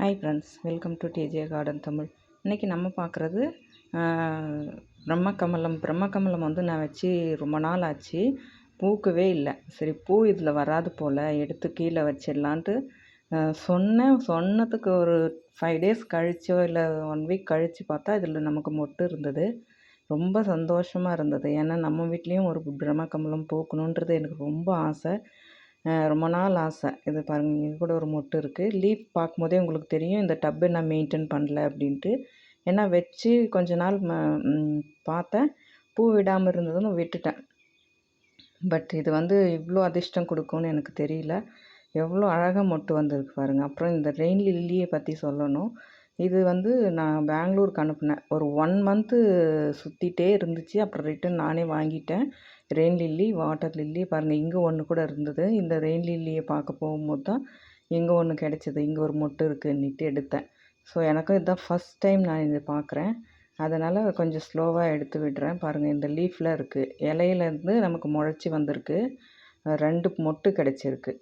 Hi friends, welcome to DJ garden Tamil. இன்றைக்கி நம்ம பார்க்குறது பிரம்மகமலம் வந்து நான் வச்சு ரொம்ப நாள் ஆச்சு, பூக்கவே இல்லை. சரி, பூ இதில் வராது போல், எடுத்து கீழே வச்சிடலான்ட்டு சொன்னதுக்கு ஒரு 5 days கழிச்சோ இல்லை 1 week கழித்து பார்த்தா இதில் நமக்கு மொட்டு இருந்தது. ரொம்ப சந்தோஷமாக இருந்தது. ஏன்னா நம்ம வீட்லேயும் ஒரு பிரம்மகமலம் பூக்கணுன்றது எனக்கு ரொம்ப ஆசை. ரொம்ப நாள் ஆசை. இது பாருங்கள், இங்கே கூட ஒரு மொட்டு இருக்குது. லீஃப் பார்க்கும்போதே உங்களுக்கு தெரியும் இந்த டப்பை நான் மெயின்டைன் பண்ணல அப்படின்ட்டு. ஏன்னா வச்சு கொஞ்ச நாள் பார்த்தேன், பூ விடாமல் இருந்ததுன்னு விட்டுட்டேன். பட் இது வந்து இவ்வளோ அதிர்ஷ்டம் கொடுக்கும்னு எனக்கு தெரியல. எவ்வளோ அழகாக மொட்டு வந்திருக்கு பாருங்கள். அப்புறம் இந்த ரெயின் லில்லியை பற்றி சொல்லணும். இது வந்து நான் பெங்களூருக்கு அனுப்புனேன். ஒரு 1 month சுற்றிட்டே இருந்துச்சு. அப்புறம் ரிட்டன் நானே வாங்கிட்டேன். ரெயின் லில்லி, வாட்டர் லில்லி பாருங்கள், இங்கே ஒன்று கூட இருந்தது. இந்த ரெயின் லில்லியை பார்க்க போகும்போது தான் இங்கே ஒன்று கிடச்சிது. இங்கே ஒரு மொட்டு இருக்குன்னுட்டு எடுத்தேன். ஸோ எனக்கும் இதுதான் ஃபஸ்ட் டைம் நான் இதை பார்க்குறேன். அதனால் கொஞ்சம் ஸ்லோவாக எடுத்து விடுறேன். பாருங்கள், இந்த லீஃபில் இருக்குது. இலையிலேருந்து நமக்கு முளைச்சி வந்திருக்கு. 2 மொட்டு கிடச்சிருக்கு.